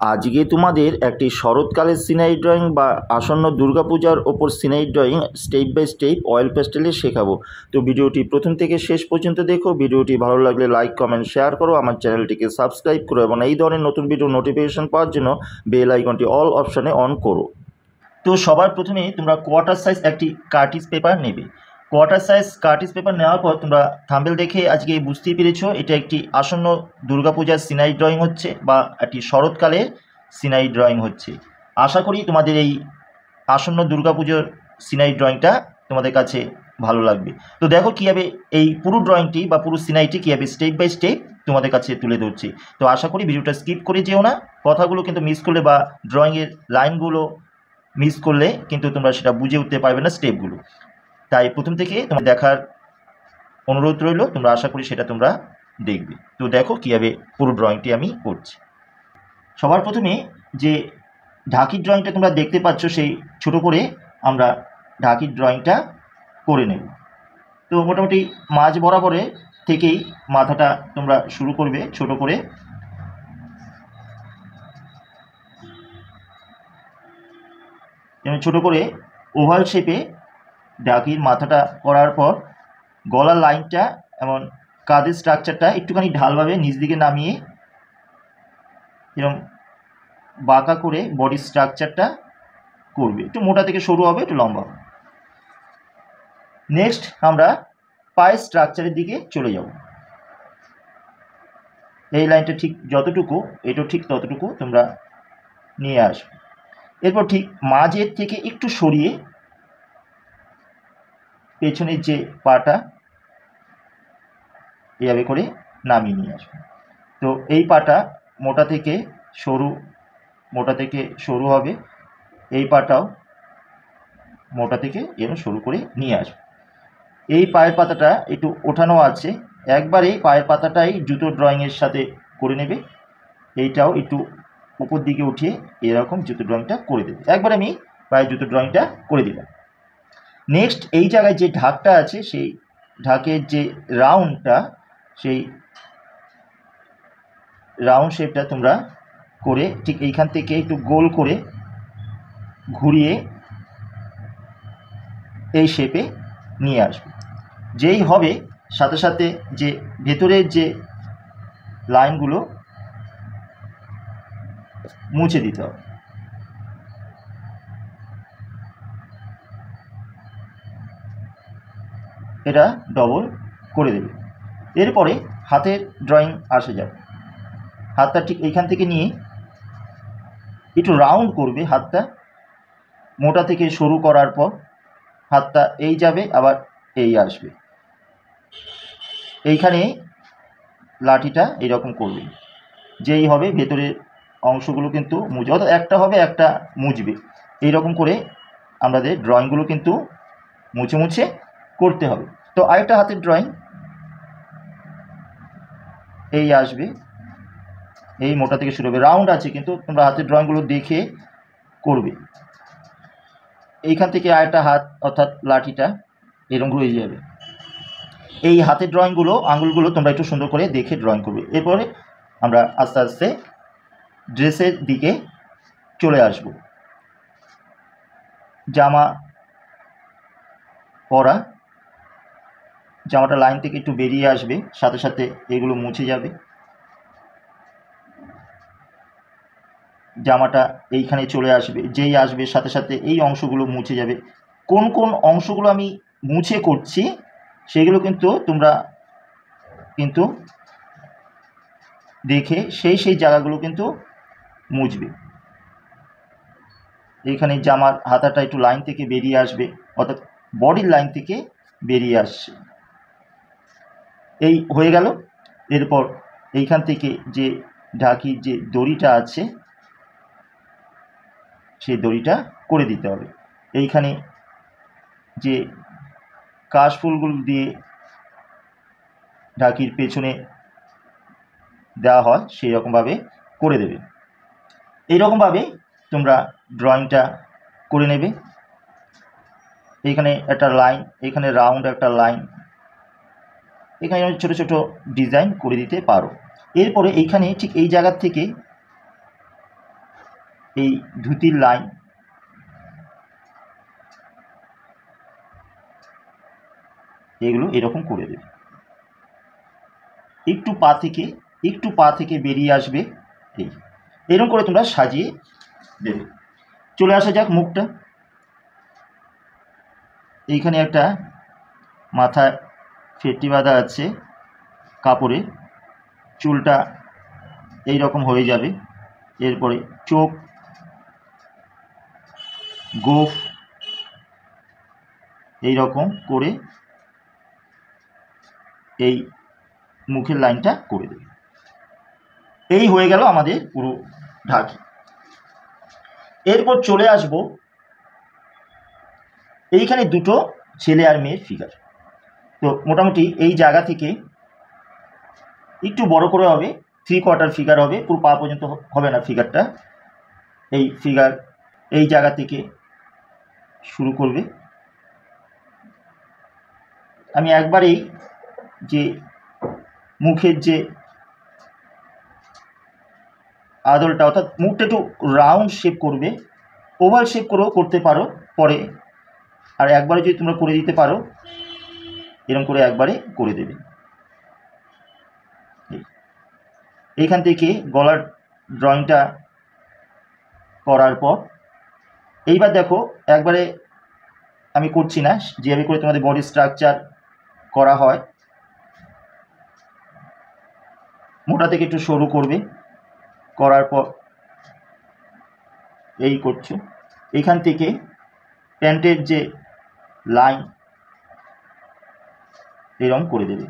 আজকে তোমাদের একটি শরৎকালের সিনারি ড্রয়িং বা আসন্ন দুর্গাপূজার ওপর scenery drawing step by step oil প্যাস্টেলে শেখাবো। তো ভিডিওটি প্রথম থেকে শেষ পর্যন্ত দেখো। ভিডিওটি ভালো লাগলে লাইক কমেন্ট শেয়ার করো, আমার চ্যানেলটিকে সাবস্ক্রাইব করো এবং এই ধরনের নতুন ভিডিও নোটিফিকেশন পাওয়ার জন্য বেল আইকনটি অল অপশানে অন করো। তো সবার প্রথমে তোমরা কোয়ার্টার সাইজ একটি কার্টিজ পেপার নেবে। কোয়ার্টার সাইজ কার্টিজ পেপার নেওয়ার পর তোমরা থাম্বনেল দেখে আজকে বুঝতেই পেরেছো এটা একটি আসন্ন দুর্গাপূজার সিনারি ড্রয়িং হচ্ছে বা একটি শরৎকালের সিনারি ড্রয়িং হচ্ছে। আশা করি তোমাদের এই আসন্ন দুর্গাপুজোর সিনারি ড্রয়িংটা তোমাদের কাছে ভালো লাগবে। তো দেখো কীভাবে এই পুরো ড্রয়িংটি বা পুরো সিনারিটি কীভাবে স্টেপ বাই স্টেপ তোমাদের কাছে তুলে ধরছি। তো আশা করি ভিডিওটা স্কিপ করে যেও না, কথাগুলো কিন্তু মিস করলে বা ড্রয়িংয়ের লাইনগুলো মিস করলে কিন্তু তোমরা সেটা বুঝে উঠতে পারবে না স্টেপগুলো। তাই প্রথম থেকে তোমার দেখার অনুরোধ রইল, তোমরা আশা করি সেটা তোমরা দেখবে। তো দেখো কীভাবে পুরো ড্রয়িংটি আমি করছি। সবার প্রথমে যে ঢাকির ড্রয়িংটা তোমরা দেখতে পাচ্ছ সেই ছোট করে আমরা ঢাকির ড্রয়িংটা করে নেব। তো মোটামুটি মাঝ বরাবরে থেকেই মাথাটা তোমরা শুরু করবে ছোট করে। ছোট করে ওভাল শেপে ঢাকির মাথাটা করার পর গলার লাইনটা এমন কাঁধের স্ট্রাকচারটা একটুখানি ঢালভাবে নিচ দিকে নামিয়ে এরকম বাঁকা করে বডি স্ট্রাকচারটা করবে, একটু মোটা থেকে সরু হবে, একটু লম্বা হবে। নেক্সট আমরা পায়ের স্ট্রাকচারের দিকে চলে যাব। এই লাইনটা ঠিক যতটুকু, এটা ঠিক ততটুকু তোমরা নিয়ে আসবে। এরপর ঠিক মাঝের থেকে একটু সরিয়ে পেছনের যে পাটা এভাবে করে নামিয়ে নিয়ে আসবে। তো এই পাটা মোটা থেকে সরু হবে, এই পাটাও মোটা থেকে এরকম সরু করে নিয়ে আসবে। এই পায়ের পাতাটা একটু ওঠানো আছে, একবারে পায়ের পাতাটাই জুতোর ড্রয়িংয়ের সাথে করে নেবে। এইটাও একটু উপর দিকে উঠিয়ে এরকম জুতো ড্রয়িংটা করে দেবে। একবার আমি পায়ের জুতো ড্রয়িংটা করে দিলাম। নেক্সট এই জায়গায় যে ঢাকটা আছে সেই ঢাকের যে রাউন্ডটা, সেই রাউন্ড শেপটা তোমরা করে ঠিক এইখান থেকে একটু গোল করে ঘুরিয়ে এই শেপে নিয়ে আসবে। যেই হবে সাথে সাথে যে ভেতরের যে লাইনগুলো মুছে দিতে হবে। এটা ডবল করে দেবে। এরপরে হাতের ড্রয়িং আসে যাবে। হাতটা ঠিক এইখান থেকে নিয়ে একটু রাউন্ড করবে। হাতটা মোটা থেকে সরু করার পর হাতটা এই যাবে, আবার এই আসবে। এইখানে লাঠিটা এইরকম করবে। যেই হবে ভেতরের অংশগুলো কিন্তু মুছবে, অর্থাৎ একটা হবে একটা মুছবে। এইরকম করে আমাদের ড্রয়িংগুলো কিন্তু মুছে মুছে করতে হবে। তো আরেকটা হাতের ড্রয়িং এই আসবে, এই মোটা থেকে শুরু হবে, রাউন্ড আছে কিন্তু তোমরা হাতের ড্রয়িংগুলো দেখে করবে। এইখান থেকে আরেকটা হাত অর্থাৎ লাঠিটা এরকম হয়ে যাবে। এই হাতের ড্রয়িংগুলো আঙুলগুলো তোমরা একটু সুন্দর করে দেখে ড্রয়িং করবে। এরপরে আমরা আস্তে আস্তে ড্রেসের দিকে চলে আসব। জামা পরা, জামাটা লাইন থেকে একটু বেরিয়ে আসবে, সাথে সাথে এগুলো মুছে যাবে। জামাটা এইখানে চলে আসবে, যেই আসবে সাথে সাথে এই অংশগুলো মুছে যাবে। কোন কোন অংশগুলো আমি মুছে করছি সেগুলো কিন্তু তোমরা কিন্তু দেখে সেই জায়গাগুলো কিন্তু মুছবে। এইখানে জামার হাতাটা একটু লাইন থেকে বেরিয়ে আসবে, অর্থাৎ বডির লাইন থেকে বেরিয়ে আসছে। এই হয়ে গেল। এরপর এইখান থেকে যে ঢাকির যে দড়িটা আছে সেই দড়িটা করে দিতে হবে। এইখানে যে কাশফুলগুলো দিয়ে ঢাকির পেছনে দেওয়া হয় সেই রকমভাবে করে দেবে। এইরকমভাবে তোমরা ড্রয়িংটা করে নেবে। এইখানে একটা লাইন, এখানে রাউন্ড একটা লাইন, এখানে ছোটো ছোটো ডিজাইন করে দিতে পারো। এরপরে এইখানে ঠিক এই জায়গার থেকে এই ধুতির লাইন এগুলো এরকম করে দেবে। একটু পা থেকে বেরিয়ে আসবে, এরকম করে তোমরা সাজিয়ে দেবে। চলে আসা যাক মুখটা। এইখানে একটা মাথায় ফেটটি বাঁধা আছে কাপড়ে, চুলটা এই রকম হয়ে যাবে। এরপরে চোখ, গোঁফ এই রকম করে এই মুখের লাইনটা করে দেবে। এই হয়ে গেল আমাদের পুরো ঢাকি। এরপর চলে আসব এইখানে দুটো ছেলে আর মেয়ের ফিগার। তো মোটামুটি এই জায়গা থেকে একটু বড় করে হবে, 3/4 ফিগার হবে, পুরো পা পর্যন্ত হবে না ফিগারটা। এই ফিগার এই জায়গা থেকে শুরু করবে। আমি একবারেই যে মুখের যে আদলটা, অর্থাৎ মুখটা একটু রাউন্ড শেপ করবে, ওভাল শেপ করেও করতে পারো পরে, আর একবারে যদি তোমরা করে দিতে পারো এরকম করে একবারে করে দেবে। এইখান থেকে গলার ড্রয়িংটা করার পর এইবার দেখো একবারে আমি করছি না, যেভাবে করে তোমাদের বডি স্ট্রাকচার করা হয়, মোটা থেকে একটু সরু করবে, করার পর এই করছো। এইখান থেকে প্যান্টের যে লাইন এরকম করে দেবে।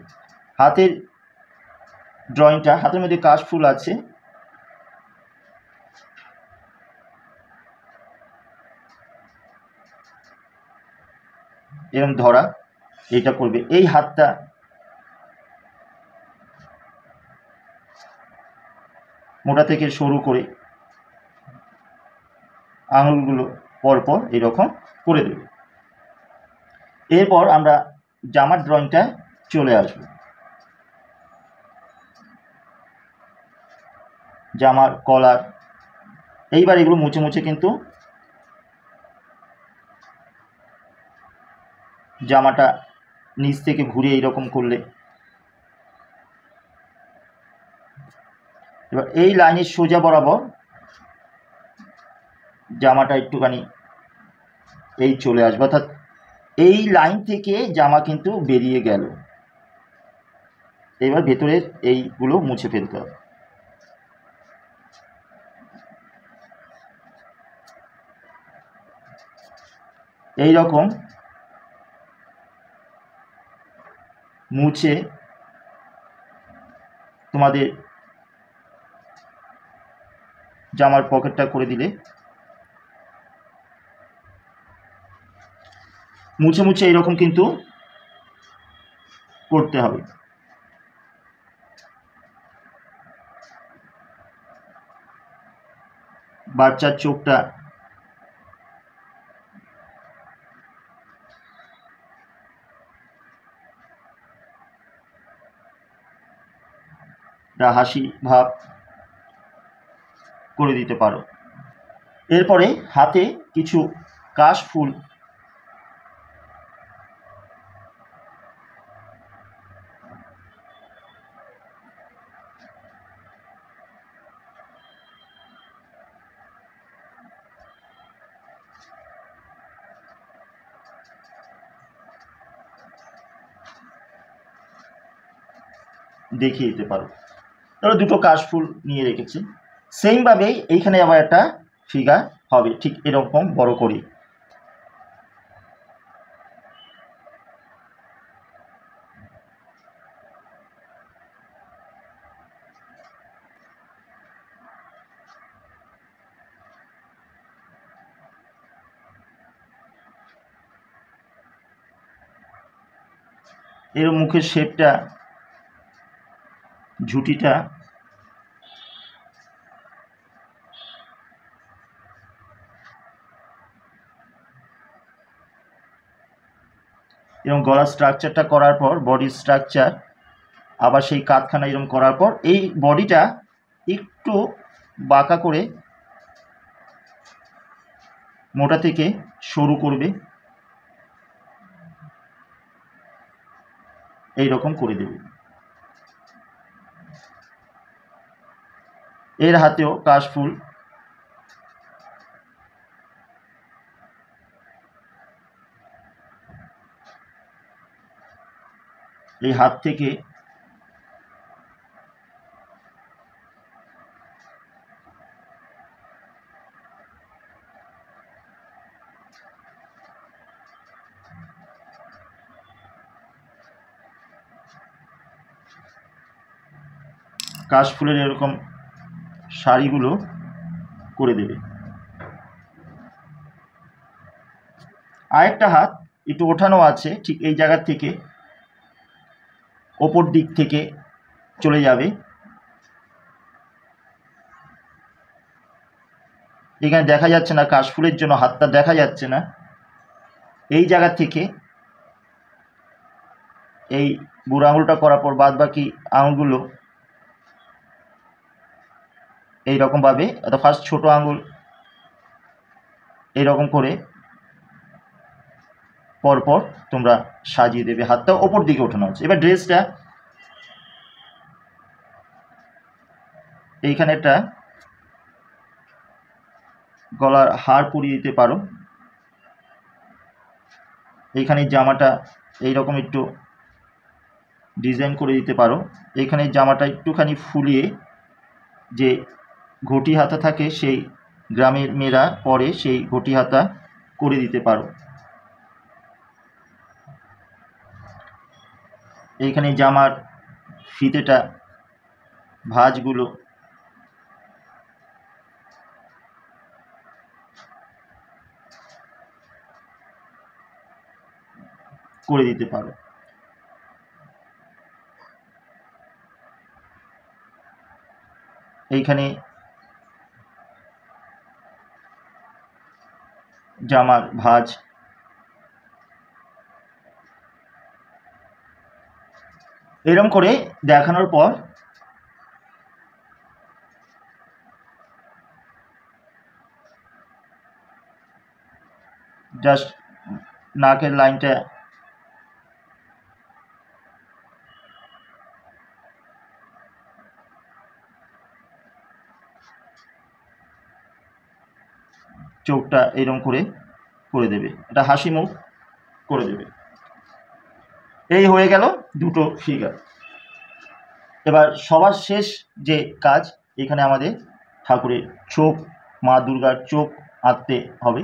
হাতের ড্রয়িংটা, হাতের মধ্যে কাশফুল আছে, এরকম ধরা, এইটা করবে। এই হাতটা মোটা থেকে সরু করে আঙুলগুলো পরপর এরকম করে দেবে। এরপর আমরা জামার ড্রয়িংটা চলে আসব। জামার কলার, এইবার এগুলো মুছে মুছে কিন্তু জামাটা নিচ থেকে ঘুরে এইরকম করলে, এবার এই লাইনের সোজা বরাবর জামাটা একটুখানি এই চলে আসবে, অর্থাৎ এই লাইন থেকে জামা কিন্তু বেরিয়ে গেল। এবার ভেতরের এইগুলো মুছে ফেলতে হবে। এই রকম মুছে তোমাদের জামার পকেটটা করে দিলে, মুছে মুছে এইরকম কিন্তু করতে হবে। বাচ্চার চোখটা হাসি ভাব করে দিতে পারো। এরপরে হাতে কিছু কাশফুল দেখিয়ে দিতে পারো। ধরো দুটো কাশফুল নিয়ে রেখেছি, সেমভাবেই এইখানে আবার একটা ফিগার হবে ঠিক এরকম বড় করে। এর মুখের শেপটা, ঝুঁটিটা এরকম, গলার স্ট্রাকচারটা করার পর বডি স্ট্রাকচার, আবার সেই কাঁধখানা এরকম করার পর এই বডিটা একটু বাঁকা করে মোটা থেকে সরু করবে, এই রকম করে দেবে। এর হাতেও কাশফুল, এই হাত থেকে কাশফুলের এরকম শাড়িগুলো করে দেবে। আরেকটা হাত একটু ওঠানো আছে, ঠিক এই জায়গা থেকে ওপর দিক থেকে চলে যাবে, এখানে দেখা যাচ্ছে না, কাশফুলের জন্য হাতটা দেখা যাচ্ছে না। এই জায়গা থেকে এই বুড়ো আঙুলটা করার পর বাদ বাকি আঙুলগুলো এইরকমভাবে, অর্থাৎ ফার্স্ট ছোটো আঙুল এইরকম করে পরপর তোমরা সাজিয়ে দেবে। হাতটা ওপর দিকে ওঠানো আছে। এবার ড্রেসটা এইখানে একটা গলার হার পরিয়ে দিতে পারো, এইখানে জামাটা এইরকম একটু ডিজাইন করে দিতে পারো, এইখানে জামাটা একটুখানি ফুলিয়ে যে ঘটি হাতা থাকে সেই গ্রামের মেয়েরা পরে সেই ঘটি হাতা করে দিতে পারো। এইখানে জামার ফিতেটা ভাঁজগুলো করে দিতে পারো। এইখানে জামার ভাঁজ, এরকম করে দেখানোর পর জাস্ট নাকের লাইনটা চোখটা এরকম করে দেবে, এটা হাসি মুখ করে দেবে। এই হয়ে গেল দুটো ফিগার। এবার সবার শেষ যে কাজ, এখানে আমাদের ঠাকুরের চোখ, মা দুর্গার চোখ আঁকতে হবে।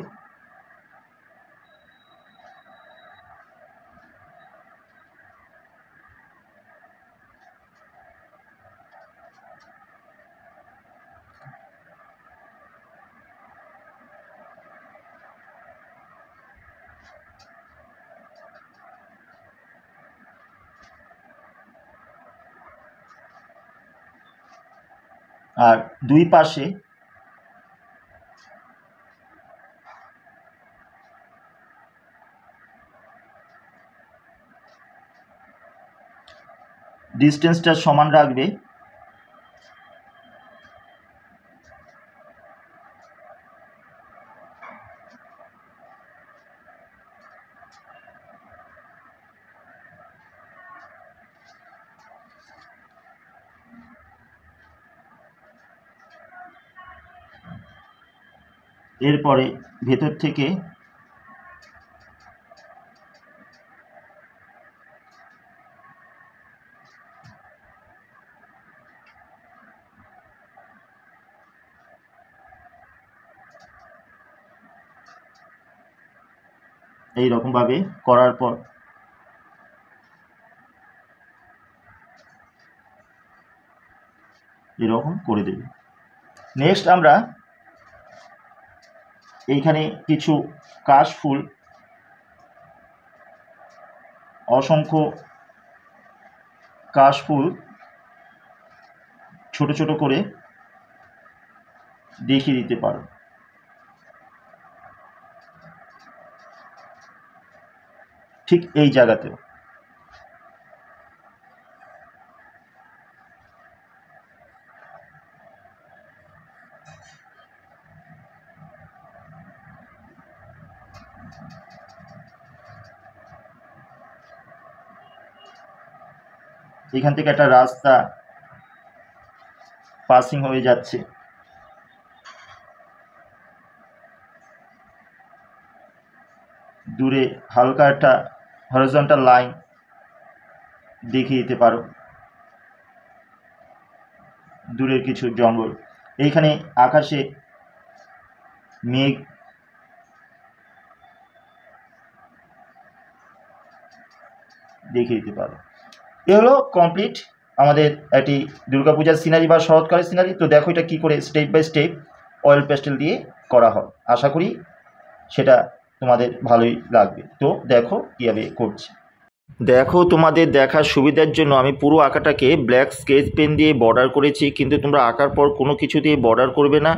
আর দুই পাশে ডিস্টেন্সটা সমান রাখবে। এরপরে ভেতর থেকে এই রকমভাবে করার পর এরকম করে দেবে। নেক্সট আমরা এইখানে কিছু কাশফুল, অসংখ্য কাশফুল ছোট ছোট করে দেখিয়ে দিতে পারো। ঠিক এই জায়গাতেও এখান থেকে একটা রাস্তা পাসিং হয়ে যাচ্ছে। দূরে হালকা একটা হরিজন্টাল লাইন দেখিয়ে দিতে পারো, দূরের কিছু জঙ্গল। এইখানে আকাশে মেঘ দেখিয়ে দিতে পারো। এ হলো কমপ্লিট আমাদের একটি দুর্গাপূজার সিনারি বা শরৎকালের সিনারি। তো দেখো এটা কী করে step by step oil pastel দিয়ে করা হয়। আশা করি সেটা তোমাদের ভালোই লাগবে। তো দেখো কীভাবে করছি। দেখো তোমাদের দেখার সুবিধার জন্য আমি পুরো আঁকাটাকে ব্ল্যাক স্কেচ পেন দিয়ে বর্ডার করেছি, কিন্তু তোমরা আঁকার পর কোনো কিছু দিয়ে বর্ডার করবে না,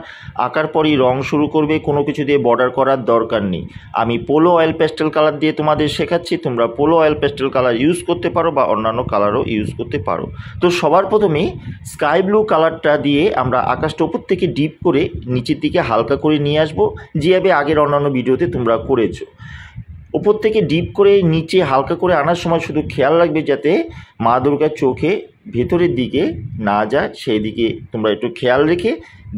আঁকার পরই রং শুরু করবে, কোনো কিছু দিয়ে বর্ডার করার দরকার নেই। আমি পোলো অয়েল প্যাস্টেল কালার দিয়ে তোমাদের শেখাচ্ছি, তোমরা polo oil pastel colour use করতে পারো বা অন্যান্য কালারও ইউজ করতে পারো। তো সবার প্রথমেই স্কাই ব্লু কালারটা দিয়ে আমরা আকাশটা উপর থেকে ডিপ করে নিচের দিকে হালকা করে নিয়ে আসবো, যেভাবে আগের অন্যান্য ভিডিওতে তোমরা করেছো। উপর থেকে ডিপ করে নিচে হালকা করে আনার সময় শুধু খেয়াল রাখবে যাতে মা দুর্গার চোখে ভেতরের দিকে না যায়, সেই দিকে তোমরা একটু খেয়াল রেখে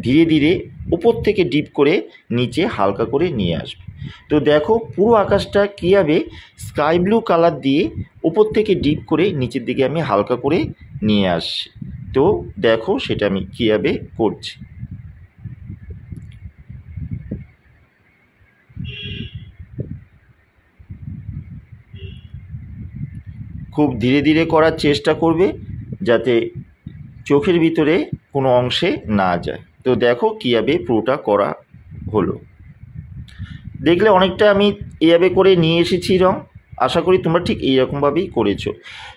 ধীরে ধীরে উপর থেকে ডিপ করে নিচে হালকা করে নিয়ে আসবে। তো দেখো পুরো আকাশটা কীভাবে স্কাই ব্লু কালার দিয়ে উপর থেকে ডিপ করে নিচের দিকে আমি হালকা করে নিয়ে আসছি। তো দেখো সেটা আমি কীভাবে করছি। খুব ধীরে ধীরে করার চেষ্টা করবে যাতে চোখের ভিতরে কোনো অংশে না যায়। তো দেখো কীভাবে পুরোটা করা হলো। দেখলে অনেকটা আমি এইভাবে করে নিয়ে এসেছি রং। আশা করি তোমরা ঠিক এইরকমভাবেই করেছো।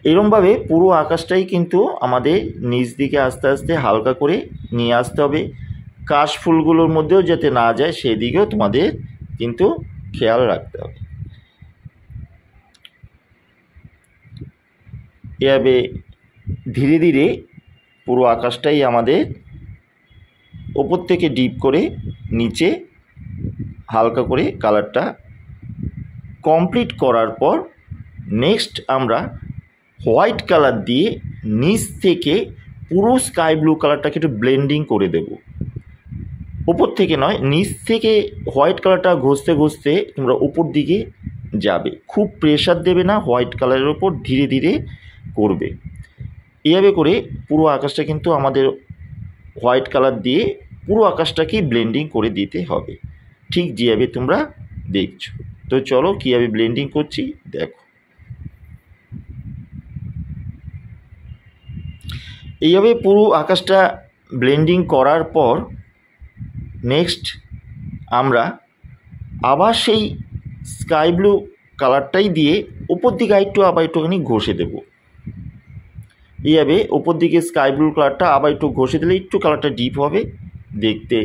এরকমভাবে পুরো আকাশটাই কিন্তু আমাদের নিচ দিকে আস্তে আস্তে হালকা করে নিয়ে আসতে হবে। কাশ ফুলগুলোর মধ্যেও যাতে না যায় সেই দিকেও তোমাদের কিন্তু খেয়াল রাখতে হবে। এভাবে ধীরে ধীরে পুরো আকাশটাই আমাদের ওপর থেকে ডিপ করে নিচে হালকা করে কালারটা কমপ্লিট করার পর নেক্সট আমরা হোয়াইট কালার দিয়ে নিচ থেকে পুরো স্কাই ব্লু কালারটাকে একটু ব্লেন্ডিং করে দেব। উপর থেকে নয়, নিচ থেকে হোয়াইট কালারটা ঘষতে ঘষতে তোমরা উপর দিকে যাবে, খুব প্রেশার দেবে না, হোয়াইট কালারের ওপর ধীরে ধীরে করবে। এভাবে করে পুরো আকাশটা কিন্তু আমাদের হোয়াইট কালার দিয়ে পুরো আকাশটাকেই ব্লেন্ডিং করে দিতে হবে, ঠিক যেভাবে তোমরা দেখছো। তো চলো কীভাবে ব্লেন্ডিং করছি দেখো। এইভাবে পুরো আকাশটা ব্লেন্ডিং করার পর নেক্সট আমরা আবার সেই স্কাই ব্লু কালারটাই দিয়ে উপর দিকে আবার একটুখানি ঘষে দেব। এইভাবে উপর দিকে স্কাই ব্লু কালারটা আবার একটু ঘষে দিলে একটু কালারটা ডিপ হবে, দেখতে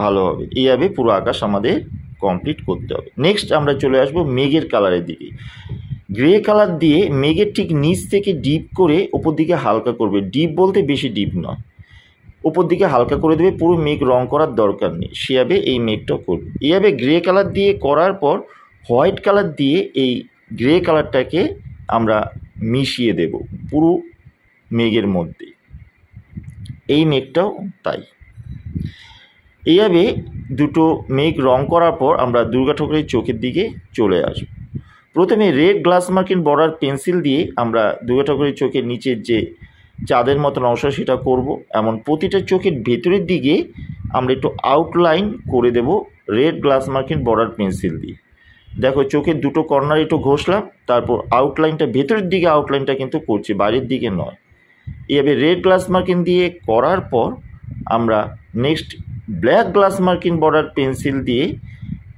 ভালো হবে। এইভাবে পুরো আকাশ আমাদের কমপ্লিট করতে হবে। নেক্সট আমরা চলে আসবো মেঘের কালারের দিকে। গ্রে কালার দিয়ে মেঘের ঠিক নিচ থেকে ডিপ করে ওপর দিকে হালকা করবে, ডিপ বলতে বেশি ডিপ নয়, উপর দিকে হালকা করে দেবে, পুরো মেঘ রং করার দরকার নেই, সেভাবে এই মেঘটাও করবে। এইভাবে গ্রে কালার দিয়ে করার পর হোয়াইট কালার দিয়ে এই গ্রে কালারটাকে আমরা মিশিয়ে দেব পুরো মেঘের মধ্যে। এই মেঘটাও তাই। এইভাবে দুটো মেঘ রং করার পর আমরা দুর্গা ঠাকুরের চোখের দিকে চলে আসব। প্রথমে রেড গ্লাস মার্কিন বর্ডার পেন্সিল দিয়ে আমরা দুর্গা ঠাকুরের চোখের নিচের যে চাঁদের মতন অংশ সেটা করব। এমন প্রতিটা চোখের ভেতরের দিকে আমরা একটু আউটলাইন করে দেব রেড গ্লাস মার্কিন বর্ডার পেন্সিল দিয়ে। দেখো চোখের দুটো কর্নার একটু ঘষলাম, তারপর আউটলাইনটা ভেতরের দিকে আউটলাইনটা কিন্তু করছি, বাইরের দিকে নয়। এভাবে রেড গ্লাস মার্কিন দিয়ে করার পর আমরা নেক্সট ব্ল্যাক গ্লাস মার্কিন বর্ডার পেন্সিল দিয়ে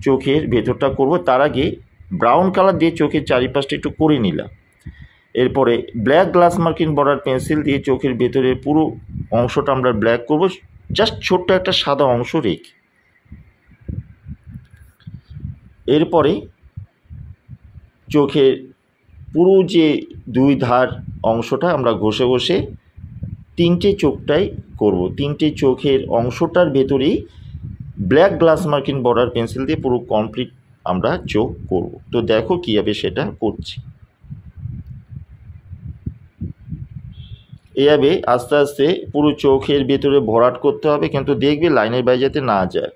চোখের ভেতরটা করব। তার আগে ব্রাউন কালার দিয়ে চোখের চারিপাশটা একটু করে নিলাম। এরপরে ব্ল্যাক গ্লাস মার্কিন বর্ডার পেন্সিল দিয়ে চোখের ভেতরের পুরো অংশটা আমরা ব্ল্যাক করব, জাস্ট ছোট্ট একটা সাদা অংশ রেখে। এরপরে চোখের পুরো যে দুই ধার অংশটা আমরা ঘষে ঘষে তিনটে চোখটাই করব। তিনটে চোখের অংশটার ভেতরেই ব্ল্যাক গ্লাস মার্কিন বর্ডার পেন্সিল দিয়ে পুরো কমপ্লিট আমরা চোখ করব। তো দেখো কীভাবে সেটা করছি। এভাবে আস্তে আস্তে পুরো চোখের ভেতরে ভরাট করতে হবে, কিন্তু দেখবে লাইনের বাইরে যাতে না যায়।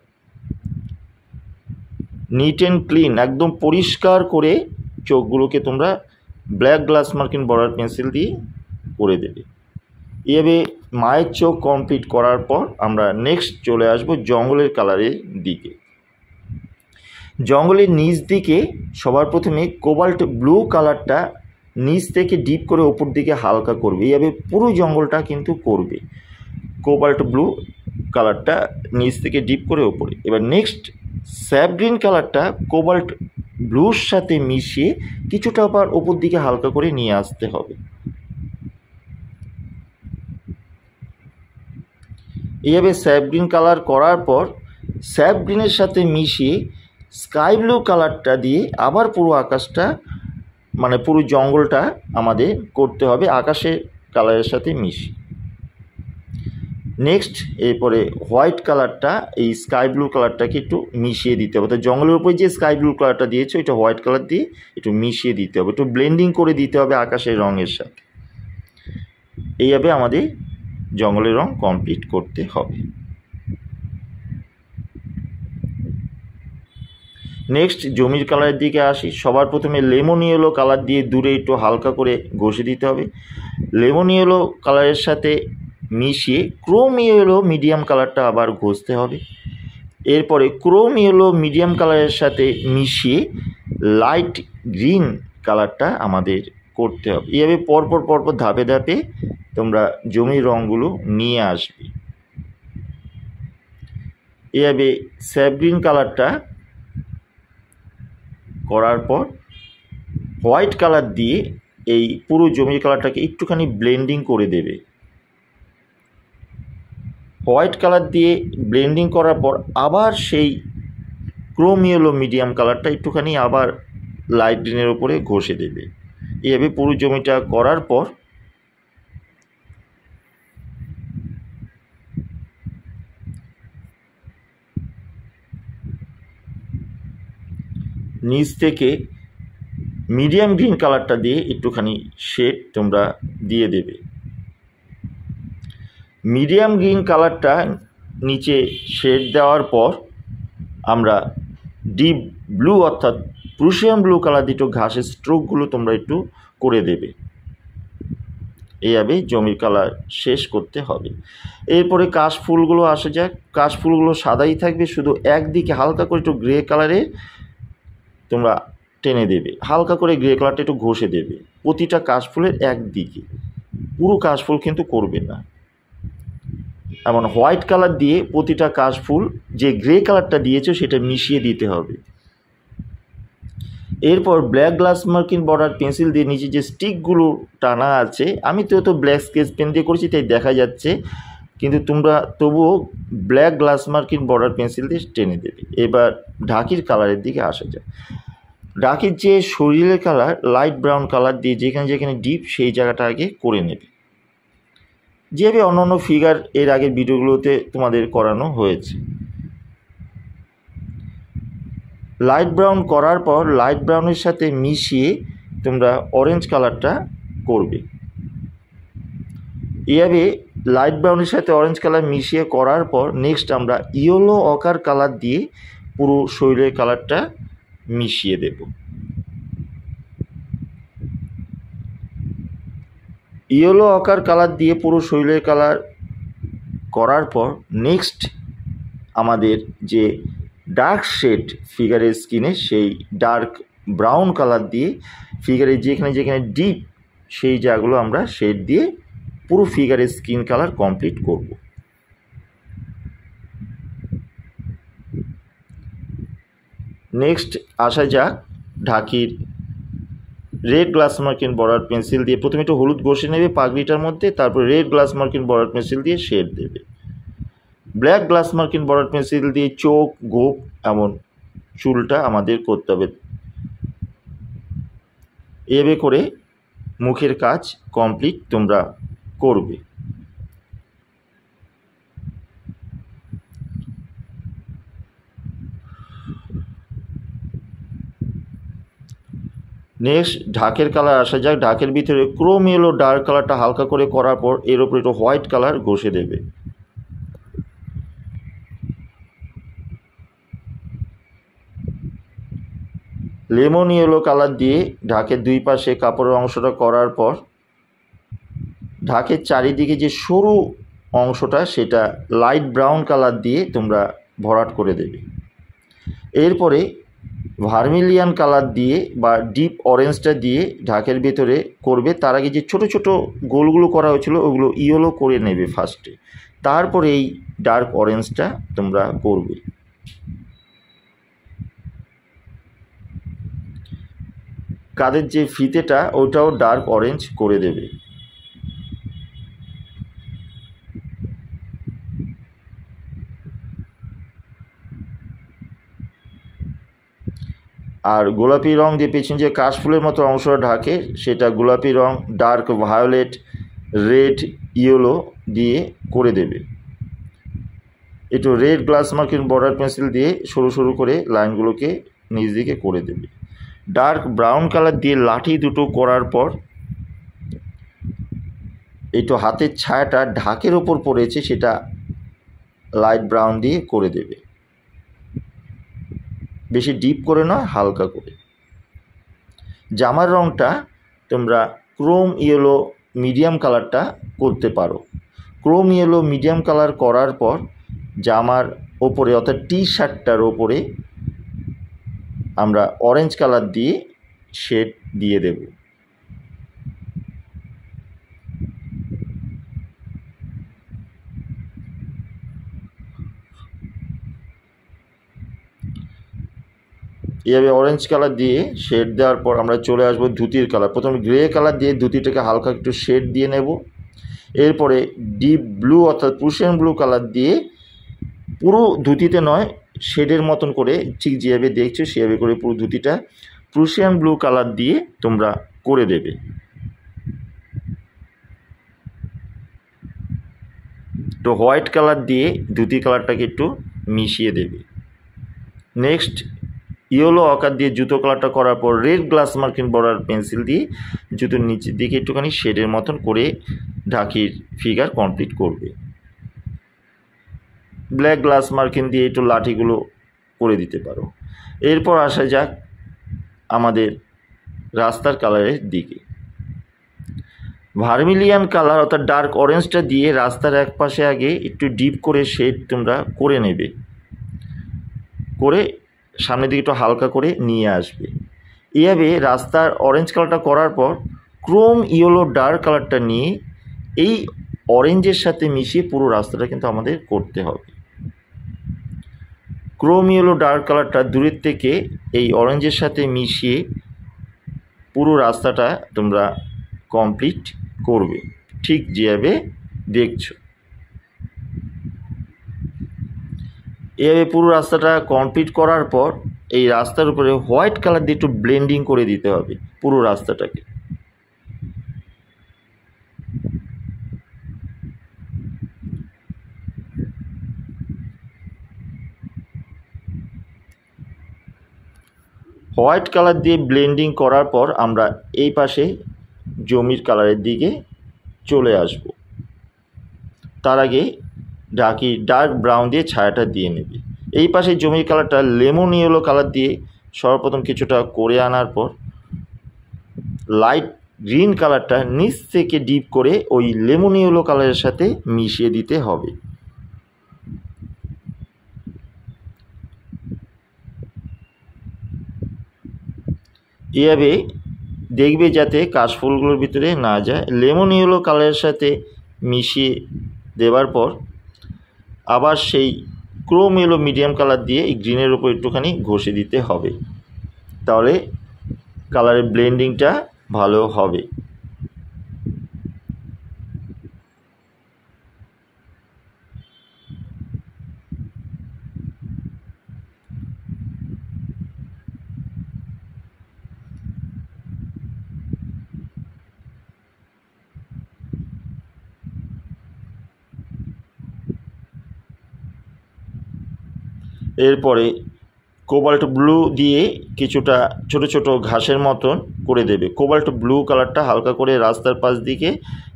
নিট অ্যান্ড ক্লিন, একদম পরিষ্কার করে চোখগুলোকে তোমরা ব্ল্যাক গ্লাস মার্কিন বর্ডার পেন্সিল দিয়ে করে দেবে। এভাবে মায়ের চোখ কমপ্লিট করার পর আমরা নেক্সট চলে আসব জঙ্গলের কালারের দিকে। জঙ্গলের নিচ দিকে সবার প্রথমে কোবাল্ট ব্লু কালারটা নিচ থেকে ডিপ করে ওপর দিকে হালকা করবে। এইভাবে পুরো জঙ্গলটা কিন্তু করবে কোবাল্ট ব্লু কালারটা নিচ থেকে ডিপ করে ওপরে। এবার নেক্সট স্যাপ গ্রিন কালারটা কোবাল্ট ব্লুর সাথে মিশিয়ে কিছুটা আবার ওপর দিকে হালকা করে নিয়ে আসতে হবে। এইভাবে স্যাপ গ্রিন কালার করার পর স্যাপ গ্রিনের সাথে মিশিয়ে স্কাই ব্লু কালারটা দিয়ে আবার পুরো আকাশটা মানে পুরো জঙ্গলটা আমাদের করতে হবে আকাশের কালারের সাথে মিশিয়ে। নেক্সট এরপরে হোয়াইট কালারটা এই স্কাই ব্লু কালারটাকে একটু মিশিয়ে দিতে হবে। তো জঙ্গলের উপরে যে স্কাই ব্লু কালারটা দিয়েছে ওইটা হোয়াইট কালার দিয়ে একটু মিশিয়ে দিতে হবে, একটু ব্লেন্ডিং করে দিতে হবে আকাশের রঙের সাথে। এইভাবে আমাদের জঙ্গলের রং কমপ্লিট করতে হবে। নেক্সট জমির কালারের দিকে আসি। সবার প্রথমে লেমন ইয়েলো কালার দিয়ে দূরে একটু হালকা করে ঘষে দিতে হবে। লেমন ইয়েলো কালারের সাথে মিশিয়ে ক্রোম ইয়েলো মিডিয়াম কালারটা আবার ঘষতে হবে। এরপরে ক্রোম ইয়েলো মিডিয়াম কালারের সাথে মিশিয়ে লাইট গ্রিন কালারটা আমাদের করতে হবে। এইভাবে পরপর পরপর ধাপে ধাপে তোমরা জমির রঙগুলো নিয়ে আসবে। এইভাবে স্যাপ গ্রিন কালারটা করার পর হোয়াইট কালার দিয়ে এই পুরো জমির কালারটাকে একটুখানি ব্লেন্ডিং করে দেবে। হোয়াইট কালার দিয়ে ব্লেন্ডিং করার পর আবার সেই ক্রোম ইয়েলো মিডিয়াম কালারটা একটুখানি আবার লাইট গ্রিনের উপরে ঘষে দেবে। এইভাবে পুরো জমিটা করার পর নিচ থেকে মিডিয়াম গ্রিন কালারটা দিয়ে একটুখানি শেড তোমরা দিয়ে দেবে। মিডিয়াম গ্রিন কালারটা নিচে শেড দেওয়ার পর আমরা ডিপ ব্লু অর্থাৎ প্রুশিয়ান ব্লু কালার দিয়ে একটু ঘাসের স্ট্রোকগুলো তোমরা একটু করে দেবে। এইভাবে জমির কালার শেষ করতে হবে। এরপরে কাশফুলগুলো আসা যাক। কাশফুলগুলো সাদাই থাকবে, শুধু একদিকে হালকা করে একটু গ্রে কালারে তোমরা টেনে দেবে, হালকা করে গ্রে কালারটা একটু ঘষে দেবে প্রতিটা কাশফুলের একদিকে, পুরো কাশফুল কিন্তু করবে না। এমন হোয়াইট কালার দিয়ে প্রতিটা কাশফুল যে গ্রে কালারটা দিয়েছে সেটা মিশিয়ে দিতে হবে। এরপর ব্ল্যাক গ্লাস মার্কিন বর্ডার পেন্সিল দিয়ে নিচে যে স্টিকগুলো টানা আছে, আমি তো ব্ল্যাক স্কেচ পেন দিয়ে করেছি তাই দেখা যাচ্ছে, কিন্তু তোমরা তবুও ব্ল্যাক গ্লাস মার্কিন বর্ডার পেন্সিল দিয়ে টেনে দেবে। এবার ঢাকির কালারের দিকে আসা যায়। ঢাকির যে শরীরের কালার লাইট ব্রাউন কালার দিয়ে যেখানে যেখানে ডিপ সেই জায়গাটা আগে করে নেবে, যেভাবে অন্যান্য ফিগার এর আগের ভিডিওগুলোতে তোমাদের করানো হয়েছে। লাইট ব্রাউন করার পর লাইট ব্রাউনের সাথে মিশিয়ে তোমরা অরেঞ্জ কালারটা করবে। এভাবে লাইট ব্রাউনের সাথে অরেঞ্জ কালার মিশিয়ে করার পর নেক্সট আমরা ইয়েলো অকার কালার দিয়ে পুরো শরীরের কালারটা মিশিয়ে দেব। ইয়েলো অকার কালার দিয়ে পুরো শরীরের কালার করার পর নেক্সট আমাদের যে ডার্ক শেড ফিগারের স্কিনে সেই ডার্ক ব্রাউন কালার দিয়ে ফিগারের যেখানে যেখানে ডিপ সেই জায়গাগুলো আমরা শেড দিয়ে পুরো ফিগারের স্কিন কালার কমপ্লিট করব। নেক্সট আসা যাক ঢাকির রেড গ্লাস মার্কিন বর্ডার পেন্সিল দিয়ে প্রথমে একটু হলুদ ঘষে নেবে পাগড়িটার মধ্যে, তারপর রেড গ্লাস মার্কিন বর্ডার পেন্সিল দিয়ে শেড দেবে। ব্ল্যাক গ্লাস মার্কিন বর্ডার পেন্সিল দিয়ে চোখ গোপ এমন চুলটা আমাদের করতে হবে। এভাবে করে মুখের কাজ কমপ্লিট তোমরা করবে। নেক্সট ঢাকের কালার আসা যাক। ঢাকের ভিতরে ক্রোম ইয়েলো ডার্ক কালারটা হালকা করে করার পর এর উপরে একটু হোয়াইট কালার ঘষে দেবে। লেমন ইয়েলো কালার দিয়ে ঢাকের দুই পাশে কাপড়ের অংশটা করার পর ঢাকের চারিদিকে যে সরু অংশটা সেটা লাইট ব্রাউন কালার দিয়ে তোমরা ভরাট করে দেবে। এরপরে ভার্মিলিয়ান কালার দিয়ে বা ডিপ অরেঞ্জটা দিয়ে ঢাকের ভেতরে করবে। তার আগে যে ছোট ছোট গোলগুলো করা হয়েছিল ওগুলো ইয়েলো করে নেবে ফার্স্টে, তারপরে এই ডার্ক অরেঞ্জটা তোমরা করবে। কাদের যে ফিতেটা ওটাও ডার্ক অরেঞ্জ করে দেবে। আর গোলাপি রং দিয়ে পেছনে যে কাশফুলের মতো অংশটা ঢাকে সেটা গোলাপি রং, ডার্ক ভায়োলেট, রেড, ইয়েলো দিয়ে করে দেবে। একটু red glass marking border pencil দিয়ে সরু সরু করে লাইনগুলোকে নিচ দিকে করে দেবে। ডার্ক ব্রাউন কালার দিয়ে লাঠি দুটো করার পর একটু হাতের ছায়াটা ঢাকের ওপর পড়েছে সেটা লাইট ব্রাউন দিয়ে করে দেবে। বেশি ডিপ করে নয়, হালকা করে। জামার রংটা তোমরা ক্রোম ইয়েলো মিডিয়াম কালারটা করতে পারো। ক্রোম ইয়েলো মিডিয়াম কালার করার পর জামার ওপরে অর্থাৎ টি শার্টটার ওপরে আমরা অরেঞ্জ কালার দিয়ে শেড দিয়ে দেব। এভাবে অরেঞ্জ কালার দিয়ে শেড দেওয়ার পর আমরা চলে আসবো ধুতির কালার। প্রথমে গ্রে কালার দিয়ে ধুতিটাকে হালকা একটু শেড দিয়ে নেব। এরপরে ডিপ ব্লু অর্থাৎ প্রুশিয়ান ব্লু কালার দিয়ে পুরো ধুতিতে নয়, শেডের মতন করে ঠিক যেভাবে দেখছো সেভাবে করে পুরো ধুতিটা প্রুশিয়ান ব্লু কালার দিয়ে তোমরা করে দেবে। তো হোয়াইট কালার দিয়ে ধুতি কালারটাকে একটু মিশিয়ে দেবে। নেক্সট ইয়েলো আকার দিয়ে জুতো কালারটা করার পর red glass marking border pencil দিয়ে জুতোর নিচের দিকে একটুখানি শেডের মতন করে ঢাকির ফিগার কমপ্লিট করবে। ব্ল্যাক গ্লাস মার্কিং দিয়ে একটু লাঠিগুলো করে দিতে পারো। এরপর আসা যাক আমাদের রাস্তার কালারের দিকে। ভার্মিলিয়ান কালার অর্থাৎ ডার্ক অরেঞ্জটা দিয়ে রাস্তার এক পাশে আগে একটু ডিপ করে শেড তোমরা করে নেবে, করে সামনের দিকে একটু হালকা করে নিয়ে আসবে। এইভাবে রাস্তার অরেঞ্জ কালারটা করার পর ক্রোম ইয়েলো ডার্ক কালারটা নিয়ে এই অরেঞ্জের সাথে মিশিয়ে পুরো রাস্তাটা কিন্তু আমাদের করতে হবে। ক্রোম ইয়েলো ডার্ক কালারটা দূরের থেকে এই অরেঞ্জের সাথে মিশিয়ে পুরো রাস্তাটা তোমরা কমপ্লিট করবে, ঠিক যেভাবে দেখছো। এভাবে পুরো রাস্তাটা কমপ্লিট করার পর এই রাস্তার উপরে হোয়াইট কালার দিয়ে একটু ব্লেন্ডিং করে দিতে হবে পুরো রাস্তাটাকে। হোয়াইট কালার দিয়ে ব্লেন্ডিং করার পর আমরা এই পাশে জমির কালারের দিকে চলে আসব। তার আগে ঢাকি ডার্ক ব্রাউন দিয়ে ছায়াটা দিয়ে নেবে। এই পাশে জমির কালারটা লেমন ইয়েলো কালার দিয়ে সর্বপ্রথম কিছুটা করে আনার পর লাইট গ্রিন কালারটা নিচ থেকে ডিপ করে ওই লেমন ইয়েলো কালারের সাথে মিশিয়ে দিতে হবে। এভাবে দেখবে যাতে কাশফুলগুলোর ভিতরে না যায়। লেমন ইয়েলো কালারের সাথে মিশিয়ে দেওয়ার পর আবার সেই ক্রোম ইয়েলো মিডিয়াম কালার দিয়ে এই গ্রিনের উপর একটুখানি ঘষে দিতে হবে, তাহলে কালারের ব্লেন্ডিংটা ভালো হবে। এরপরে কোবাল্ট ব্লু দিয়ে কিছুটা ছোট ছোট ঘাসের মতন করে দেবে। কোবাল্ট ব্লু কালারটা হালকা করে রাস্তার পাশ দিকে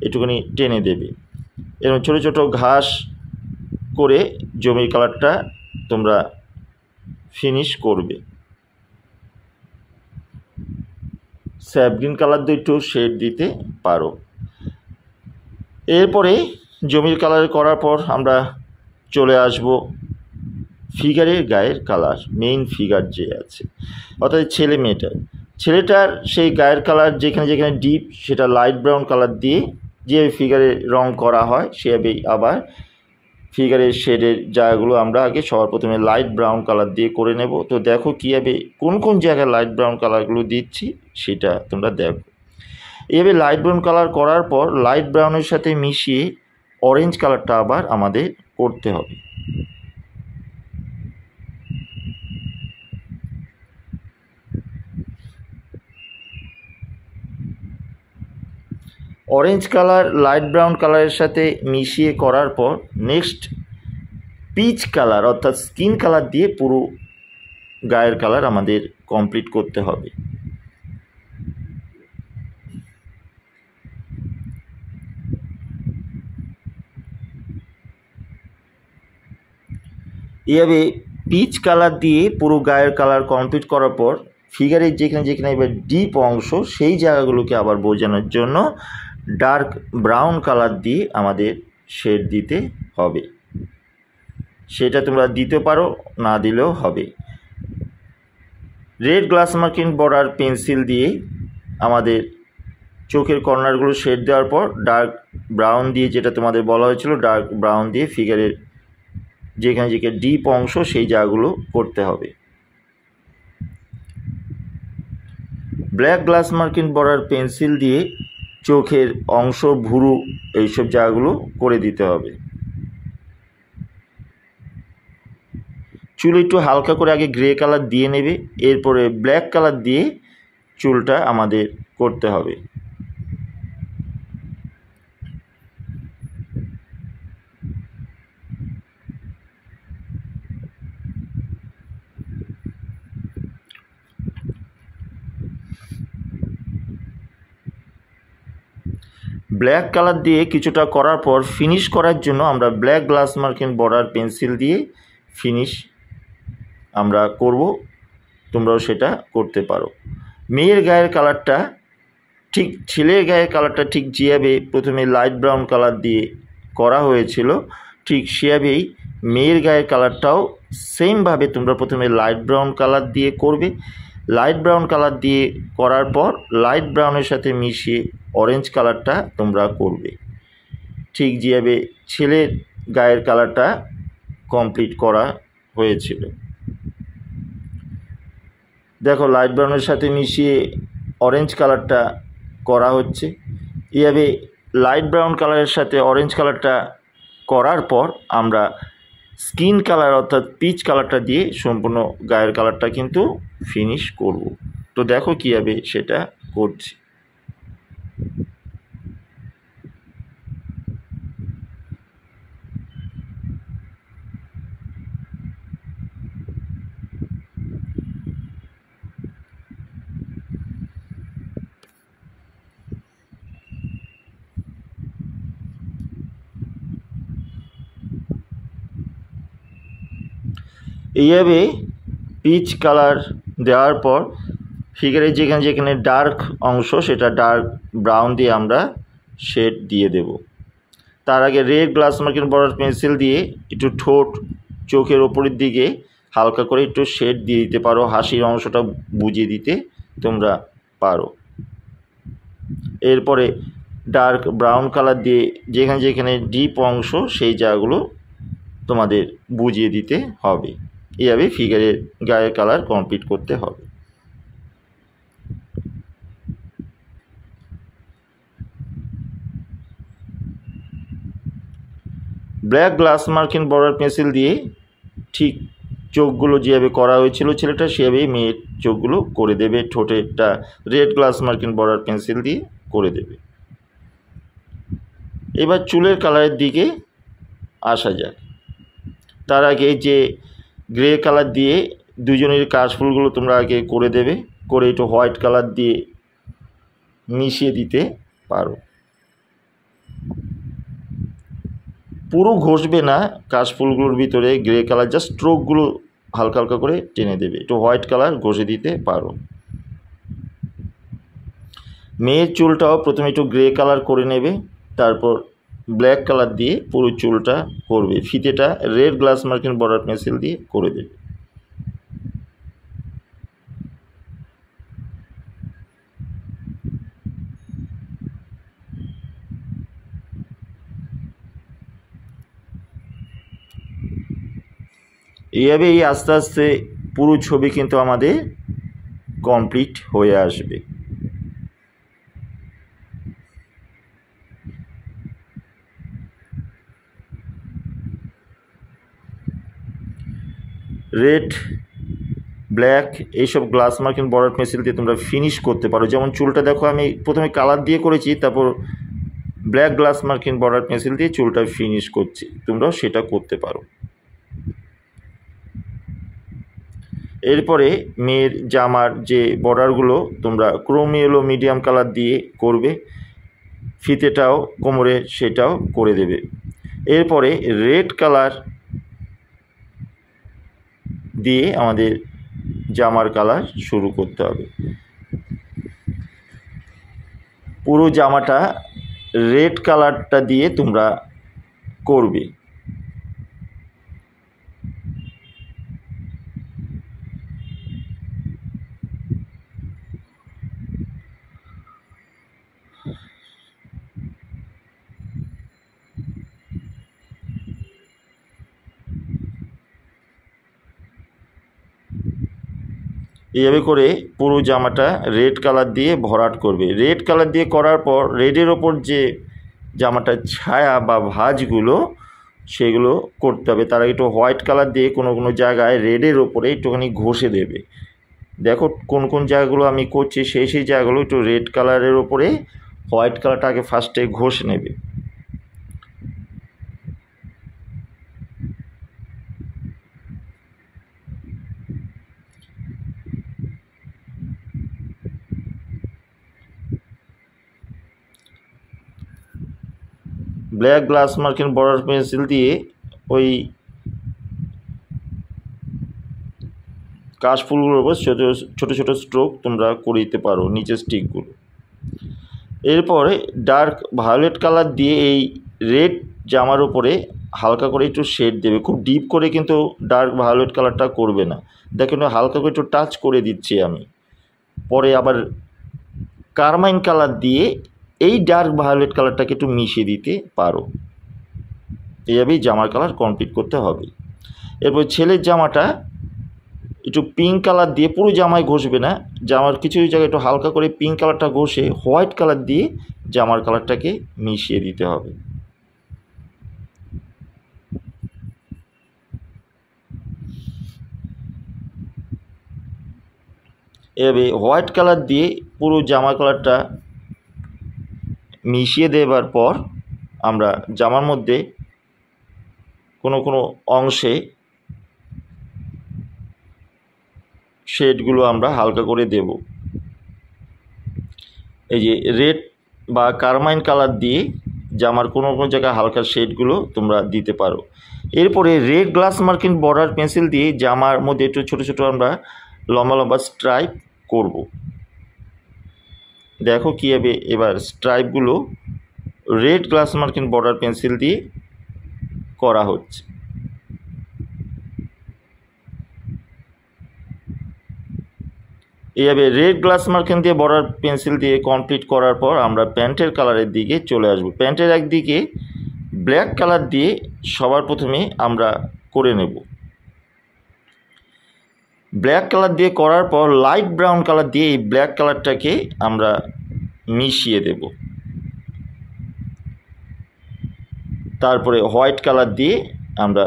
একটুখানি টেনে দেবে। এরকম ছোট ছোট ঘাস করে জমির কালারটা তোমরা ফিনিশ করবে। স্যাপ গ্রিন কালার দিয়ে একটু শেড দিতে পারো। এরপরে জমির কালার করার পর আমরা চলে আসব ফিগারের গায়ের কালার, মেইন ফিগার যে আছে অর্থাৎ ছেলেটার সেই গায়ের কালার যেখানে যেখানে ডিপ সেটা লাইট ব্রাউন কালার দিয়ে যে ফিগারে রং করা হয় সেভাবেই আবার ফিগারের শেডের জায়গাগুলো আমরা আগে সবার প্রথমে লাইট ব্রাউন কালার দিয়ে করে নেব। তো দেখো কীভাবে কোন কোন জায়গায় লাইট ব্রাউন কালারগুলো দিচ্ছি সেটা তোমরা দেখো। এভাবে লাইট ব্রাউন কালার করার পর লাইট ব্রাউনের সাথে মিশিয়ে অরেঞ্জ কালারটা আবার আমাদের করতে হবে। অরেঞ্জ কালার লাইট ব্রাউন কালারের সাথে মিশিয়ে করার পর নেক্সট পিচ কালার অর্থাৎ স্কিন কালার দিয়ে পুরো গায়ের কালার আমাদের কমপ্লিট করতে হবে। এভাবে পিচ কালার দিয়ে পুরো গায়ের কালার কমপ্লিট করার পর ফিগারের যেখানে যেখানে এবার ডিপ অংশ সেই জায়গাগুলোকে আবার বোঝানোর জন্য ডার্ক ব্রাউন কালার দিয়ে আমাদের শেড দিতে হবে। সেটা তোমরা দিতে পারো, না দিলেও হবে। Red glass marking border pencil দিয়ে আমাদের চোখের কর্নারগুলো শেড দেওয়ার পর ডার্ক ব্রাউন দিয়ে, যেটা তোমাদের বলা হয়েছিল ডার্ক ব্রাউন দিয়ে ফিগারের যেখানে যেখানে ডিপ অংশ সেই জায়গাগুলো করতে হবে। Black glass marking border pencil দিয়ে চোখের অংশ, ভুরু এইসব জায়গাগুলো করে দিতে হবে। চুল একটু হালকা করে আগে গ্রে কালার দিয়ে নেবে, এরপরে ব্ল্যাক কালার দিয়ে চুলটা আমাদের করতে হবে। ব্ল্যাক কালার দিয়ে কিছুটা করার পর ফিনিশ করার জন্য আমরা black glass marking border pencil দিয়ে ফিনিশ আমরা করব। তোমরাও সেটা করতে পারো। মেয়ের গায়ের কালারটা ঠিক ছেলের গায়ের কালারটা ঠিক যেভাবে প্রথমে লাইট ব্রাউন কালার দিয়ে করা হয়েছিল ঠিক সেভাবেই মেয়ের গায়ের কালারটাও সেমভাবে তোমরা প্রথমে লাইট ব্রাউন কালার দিয়ে করবে। লাইট ব্রাউন কালার দিয়ে করার পর লাইট ব্রাউনের সাথে মিশিয়ে অরেঞ্জ কালারটা তোমরা করবে, ঠিক যেভাবে ছেলের গায়ের কালারটা কমপ্লিট করা হয়েছিল। দেখো লাইট ব্রাউনের সাথে মিশিয়ে অরেঞ্জ কালারটা করা হচ্ছে। এভাবে লাইট ব্রাউন কালারের সাথে অরেঞ্জ কালারটা করার পর আমরা স্কিন কালার অর্থাৎ পিচ কালারটা দিয়ে সম্পূর্ণ গায়ের কালারটা কিন্তু ফিনিশ করব। তো দেখো কীভাবে সেটা করছি। এইভাবে পিচ কালার দেওয়ার পর ফিগারের যেখানে যেখানে ডার্ক অংশ সেটা ডার্ক ব্রাউন দিয়ে আমরা শেড দিয়ে দেব। তার আগে red glass marking border pencil দিয়ে একটু ঠোঁট চোখের ওপরের দিকে হালকা করে একটু শেড দিয়ে দিতে পারো, হাসির অংশটা বুঝিয়ে দিতে তোমরা পারো। এরপরে ডার্ক ব্রাউন কালার দিয়ে যেখানে যেখানে ডিপ অংশ সেই জায়গাগুলো তোমাদের বুঝিয়ে দিতে হবে। এইভাবে ফিগারের গায়ের কালার কমপ্লিট করতে হবে। Black glass marking border pencil দিয়ে ঠিক চোখগুলো যেভাবে করা হয়েছিল ছেলেটা সেভাবেই মেয়ের চোখগুলো করে দেবে। ঠোঁটেরটা red glass marking border pencil দিয়ে করে দেবে। এবার চুলের কালারের দিকে আসা যাক। তার আগে যে গ্রে কালার দিয়ে দুজনের কাশফুলগুলো তোমরা আগে করে দেবে, করে একটু হোয়াইট কালার দিয়ে মিশিয়ে দিতে পারো। পুরো ঘষবে না কাশফুলগুলোর ভিতরে গ্রে কালার, জাস্ট স্ট্রোকগুলো হালকা হালকা করে টেনে দেবে, একটু হোয়াইট কালার ঘষে দিতে পারো। মেয়ের চুলটাও প্রথমে একটু গ্রে কালার করে নেবে, তারপর ব্ল্যাক কালার দিয়ে পুরো চুলটা করবে। ফিতেটা red glass marking border pencil দিয়ে করে দেবে। এইভাবেই আস্তে আস্তে পুরো ছবি কিন্তু আমাদের কমপ্লিট হয়ে আসবে। রেড, ব্ল্যাক এইসব গ্লাস মার্কিং বর্ডার পেন্সিল দিয়ে তোমরা ফিনিশ করতে পারো। যেমন চুলটা দেখো আমি প্রথমে কালার দিয়ে করেছি, তারপর black glass marking border pencil দিয়ে চুলটা ফিনিশ করছি, তোমরাও সেটা করতে পারো। এরপরে মেয়ের জামার যে বর্ডারগুলো তোমরা ক্রোম ইয়েলো মিডিয়াম কালার দিয়ে করবে, ফিতেটাও কোমরে সেটাও করে দেবে। এরপরে রেড কালার দিয়ে আমাদের জামার কালার শুরু করতে হবে। পুরো জামাটা রেড কালারটা দিয়ে তোমরা করবে। এইভাবে করে পুরো জামাটা রেড কালার দিয়ে ভরাট করবে। রেড কালার দিয়ে করার পর রেডের ওপর যে জামাটার ছায়া বা ভাঁজগুলো সেগুলো করতে হবে। তারা একটু হোয়াইট কালার দিয়ে কোনো কোনো জায়গায় রেডের ওপরে একটুখানি ঘষে দেবে। দেখো কোন কোন জায়গাগুলো আমি করছি, সেই সেই জায়গাগুলো একটু রেড কালারের ওপরে হোয়াইট কালারটা আগে ফার্স্টে ঘষে নেবে। Black glass marking border pencil দিয়ে ওই কাশফুলগুলোর উপর ছোটো ছোটো স্ট্রোক তোমরা করে দিতে পারো নিচের স্টিকগুলো। এরপরে ডার্ক ভায়োলেট কালার দিয়ে এই রেড জামার উপরে হালকা করে একটু শেড দেবে, খুব ডিপ করে কিন্তু ডার্ক ভায়োলেট কালারটা করবে না। দেখুন হালকা করে একটু টাচ করে দিচ্ছি আমি। পরে আবার কারমাইন কালার দিয়ে এই ডার্ক ভায়োলেট কালারটাকে একটু মিশিয়ে দিতে পারো। এইভাবেই জামার কালার কমপ্লিট করতে হবে। এরপর ছেলের জামাটা একটু পিঙ্ক কালার দিয়ে, পুরো জামায় ঘষবে না, জামার কিছু জায়গায় একটু হালকা করে পিঙ্ক কালারটা ঘষে হোয়াইট কালার দিয়ে জামার কালারটাকে মিশিয়ে দিতে হবে। এভাবে হোয়াইট কালার দিয়ে পুরো জামা কালারটা মিশিয়ে দেবার পর আমরা জামার মধ্যে কোনো কোনো অংশে শেডগুলো আমরা হালকা করে দেব। এই যে রেড বা কারমাইন কালার দিয়ে জামার কোনো কোনো জায়গায় হালকা শেডগুলো তোমরা দিতে পারো। এরপরে red glass marking border pencil দিয়ে জামার মধ্যে একটু ছোটো ছোটো আমরা লম্বা লম্বা স্ট্রাইপ করব। দেখো কীভাবে এবার স্ট্রাইপগুলো red glass marking border pencil দিয়ে করা হচ্ছে। এইভাবে রেড গ্লাস মার্কিং দিয়ে বর্ডার পেন্সিল দিয়ে কমপ্লিট করার পর আমরা প্যান্টের কালারের দিকে চলে আসব। প্যান্টের একদিকে ব্ল্যাক কালার দিয়ে সবার প্রথমে আমরা করে নেব। ব্ল্যাক কালার দিয়ে করার পর লাইট ব্রাউন কালার দিয়ে এই ব্ল্যাক কালারটাকে আমরা মিশিয়ে দেব। তারপরে হোয়াইট কালার দিয়ে আমরা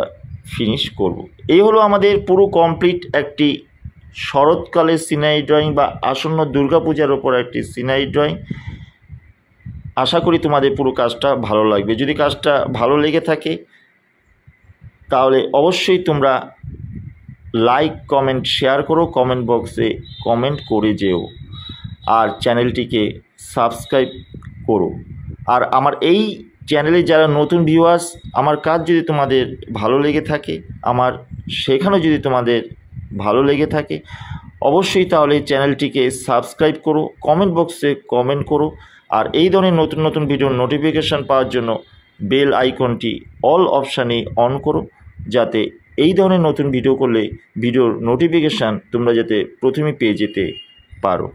ফিনিশ করব। এই হলো আমাদের পুরো কমপ্লিট একটি শরৎকালের সিনারি ড্রয়িং বা আসন্ন দুর্গাপূজার ওপর একটি সিনারি ড্রয়িং। আশা করি তোমাদের পুরো কাজটা ভালো লাগবে। যদি কাজটা ভালো লেগে থাকে তাহলে অবশ্যই তোমরা লাইক কমেন্ট শেয়ার করো, কমেন্ট বক্সে কমেন্ট করে যেও, আর চ্যানেলটিকে সাবস্ক্রাইব করো। আর আমার এই চ্যানেলে যারা নতুন ভিউয়ার্স, আমার কাজ যদি তোমাদের ভালো লেগে থাকে, আমার শেখানো যদি তোমাদের ভালো লেগে থাকে, অবশ্যই তাহলে চ্যানেলটিকে সাবস্ক্রাইব করো, কমেন্ট বক্সে কমেন্ট করো, আর এই ধরনের নতুন নতুন ভিডিওর নোটিফিকেশান পাওয়ার জন্য বেল আইকনটি অল অপশানে অন করো, যাতে এই ধরনের নতুন ভিডিও করলে ভিডিওর নোটিফিকেশান তোমরা যাতে প্রথমে পেয়ে যেতে পারো।